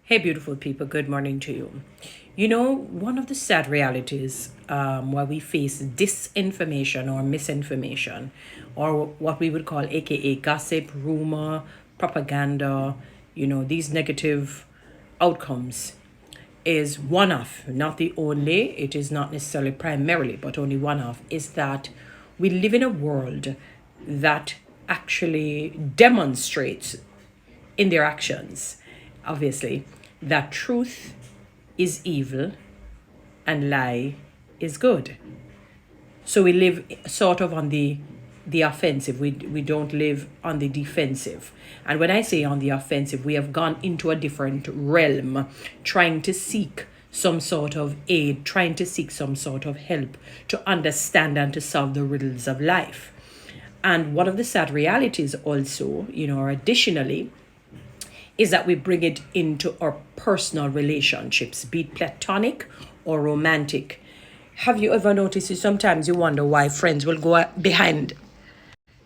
Hey, beautiful people, good morning to you. You know, one of the sad realities where we face disinformation or misinformation, or what we would call AKA gossip, rumor, propaganda, these negative outcomes is one of, not the only, it is not necessarily primarily, but only one of, is that we live in a world that actually demonstrates in their actions, obviously, that truth is evil and lie is good. So we live sort of on the offensive. We don't live on the defensive. And when I say on the offensive, we have gone into a different realm, trying to seek some sort of aid, trying to seek some sort of help to understand and to solve the riddles of life. And one of the sad realities also, or additionally, is that we bring it into our personal relationships, be it platonic or romantic. Have you ever noticed sometimes you wonder why friends will go behind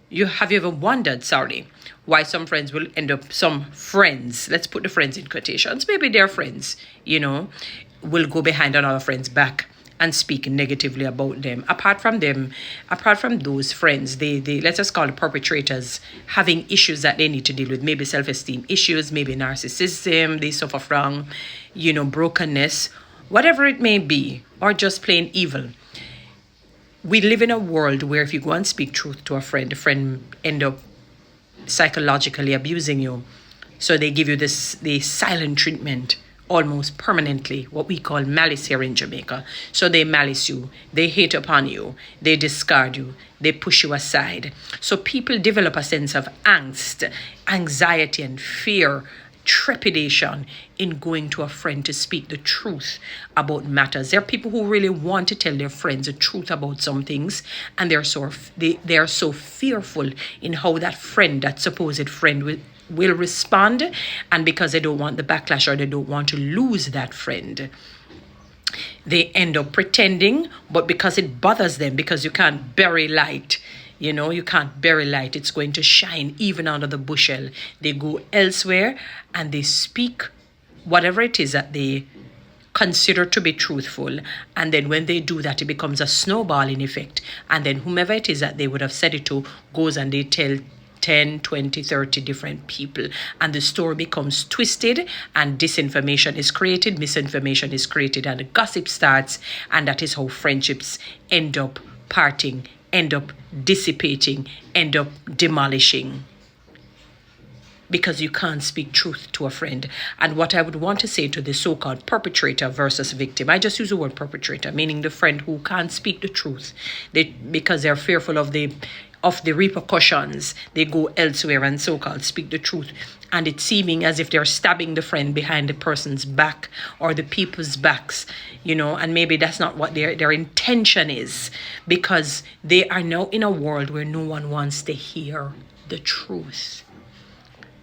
you? Have you ever wondered, sorry, why some friends will end up, some friends, let's put the friends in quotations, maybe they're friends, will go behind another friend's back and speak negatively about them. Apart from those friends, they let's just call it perpetrators, having issues that they need to deal with, maybe self-esteem issues, maybe narcissism, they suffer from, brokenness, whatever it may be, or just plain evil. We live in a world where if you go and speak truth to a friend, the friend end up psychologically abusing you. So they give you the silent treatment almost permanently, what we call malice here in Jamaica. So they malice you, they hate upon you, they discard you, they push you aside. So people develop a sense of angst, anxiety, and fear, trepidation in going to a friend to speak the truth about matters. There are people who really want to tell their friends the truth about some things, and they are so fearful in how that friend, that supposed friend, will respond, and because they don't want the backlash or they don't want to lose that friend, they end up pretending. But because it bothers them, because you can't bury light, you can't bury light, it's going to shine even under the bushel, they go elsewhere and they speak whatever it is that they consider to be truthful. And then when they do that, it becomes a snowballing effect, and then whomever it is that they would have said it to goes and they tell 10, 20, 30 different people, and the story becomes twisted, and disinformation is created, misinformation is created, and the gossip starts. And that is how friendships end up parting, end up dissipating, end up demolishing, because you can't speak truth to a friend. And what I would want to say to the so-called perpetrator versus victim, I just use the word perpetrator, meaning the friend who can't speak the truth, because they're fearful of the repercussions, they go elsewhere and so-called speak the truth, and it's seeming as if they're stabbing the friend behind the person's back or the people's backs, and maybe that's not what their intention is, because they are now in a world where no one wants to hear the truth.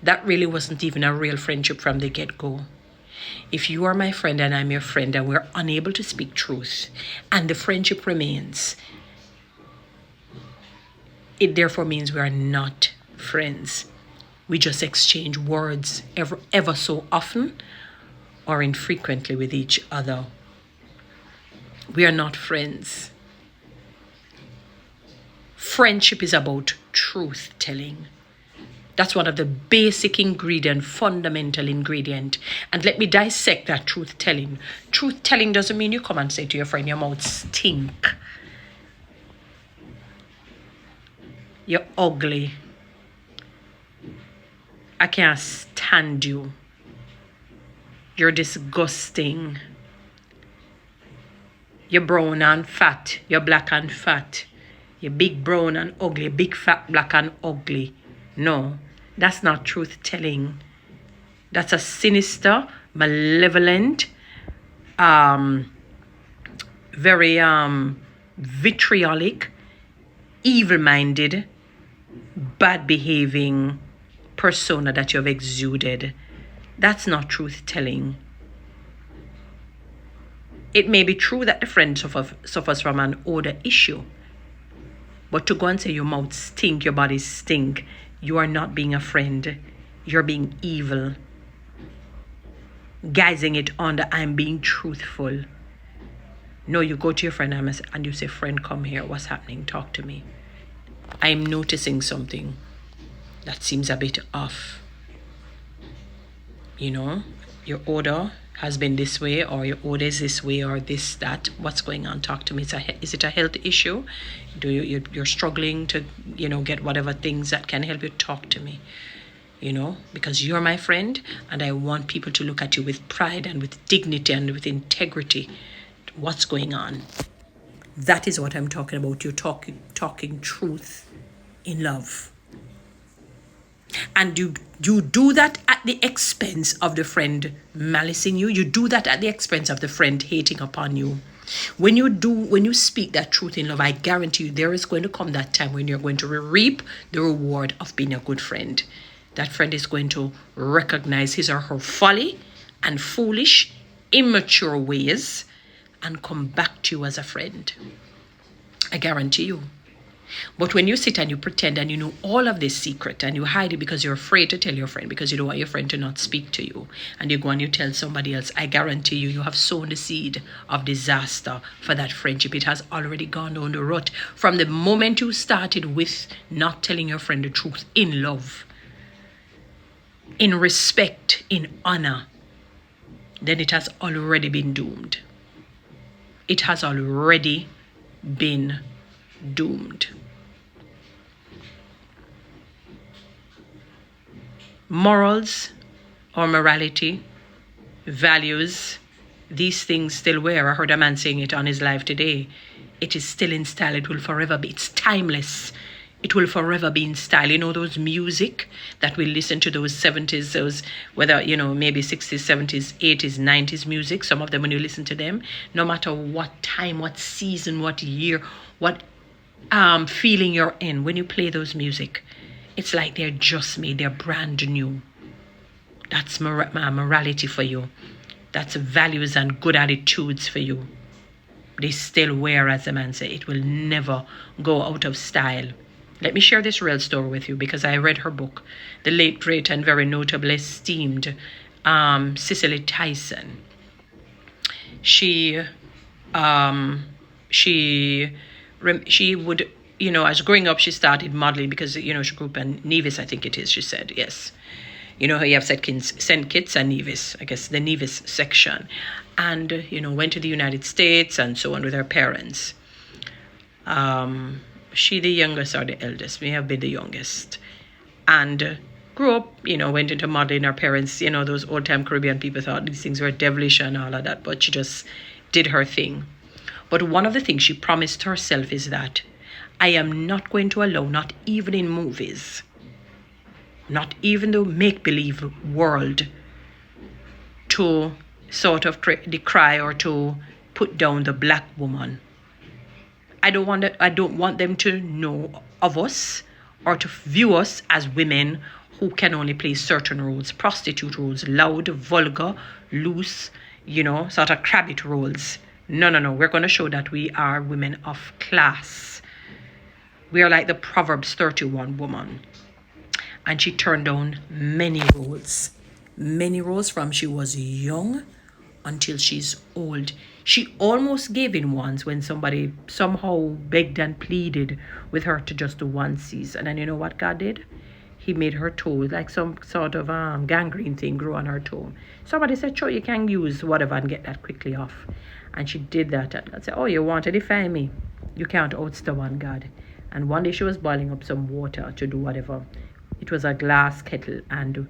That really wasn't even a real friendship from the get-go. If you are my friend and I'm your friend and we're unable to speak truth and the friendship remains, it therefore means we are not friends. We just exchange words ever so often or infrequently with each other. We are not friends. Friendship is about truth telling. That's one of the basic ingredient, fundamental ingredient. And let me dissect that truth telling. Truth telling doesn't mean you come and say to your friend, your mouth stink, you're ugly, I can't stand you, you're disgusting, you're brown and fat, you're black and fat, you're big, brown and ugly, big, fat, black and ugly. No, that's not truth telling. That's a sinister, malevolent, very vitriolic, evil-minded, bad behaving persona that you have exuded. That's not truth telling. It may be true that the friend suffers from an odor issue, but to go and say your mouth stink, your body stink, you are not being a friend. You're being evil. guising it under I'm being truthful. No, you go to your friend and you say, friend, come here. What's happening? Talk to me. I'm noticing something that seems a bit off. You know, your odor has been this way, or your odor is this way, or this, that. What's going on? Talk to me. Is it a health issue? You're struggling to, get whatever things that can help you? Talk to me. Because you're my friend, and I want people to look at you with pride and with dignity and with integrity. What's going on? That is what I'm talking about. You're talking truth in love. And you do that at the expense of the friend malicing you. You do that at the expense of the friend hating upon you. When you speak that truth in love, I guarantee you there is going to come that time when you're going to reap the reward of being a good friend. That friend is going to recognize his or her folly and foolish, immature ways and come back to you as a friend. I guarantee you. But when you sit and you pretend and you know all of this secret and you hide it because you're afraid to tell your friend, because you don't want your friend to not speak to you, and you go and you tell somebody else, I guarantee you have sown the seed of disaster for that friendship. It has already gone down the rut from the moment you started with not telling your friend the truth in love, in respect, in honor. Then it has already been doomed. It has already been doomed. Morals or morality, values, these things still wear. I heard a man saying it on his live today. It is still in style. It will forever be. It's timeless. It will forever be in style. Those music that we listen to, those 70s, those, whether, maybe 60s, 70s, 80s, 90s music. Some of them, when you listen to them, no matter what time, what season, what year, what feeling you're in, when you play those music, it's like they're just made. They're brand new. That's morality for you. That's values and good attitudes for you. They still wear, as the man said. It will never go out of style. Let me share this real story with you because I read her book, the late, great, and very notable, esteemed Cicely Tyson. She would, as growing up, she started modeling because, she grew up in Nevis, I think it is, she said, yes. You have St. Kitts and Nevis, I guess the Nevis section. And, went to the United States and so on with her parents. She the youngest or the eldest, may have been the youngest. And grew up, went into modeling. Her parents, those old-time Caribbean people thought these things were devilish and all of that, but she just did her thing. But one of the things she promised herself is that I am not going to allow, not even in movies, not even the make-believe world, to sort of decry or to put down the black woman. I don't want them to know of us or to view us as women who can only play certain roles, prostitute roles, loud, vulgar, loose, sort of crabbit roles. No. We're going to show that we are women of class. We are like the Proverbs 31 woman. And she turned down many roles from she was young until she's old. She almost gave in once when somebody somehow begged and pleaded with her to just do one season. And you know what God did? He made her toe, like some sort of gangrene thing grew on her toe. Somebody said, sure, you can use whatever and get that quickly off. And she did that. And God said, oh, you want to defy me? You can't outstone God. And one day she was boiling up some water to do whatever. It was a glass kettle, and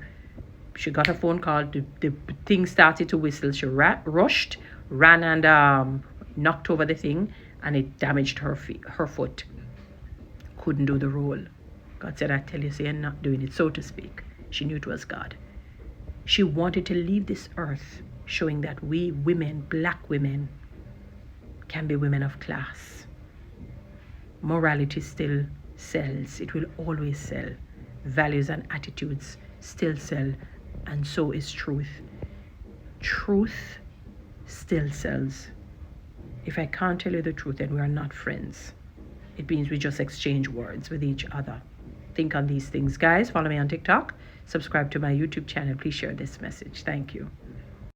she got a phone call. The thing started to whistle. She rushed, ran and knocked over the thing, and it damaged her foot. Couldn't do the roll. God said, I tell you, so you're not doing it, so to speak. She knew it was God. She wanted to leave this earth showing that we women, black women, can be women of class. Morality still sells. It will always sell. Values and attitudes still sell, and so is truth. Truth still sells. If I can't tell you the truth, then we are not friends. It means we just exchange words with each other. Think on these things. Guys, follow me on TikTok. Subscribe to my YouTube channel. Please share this message. Thank you.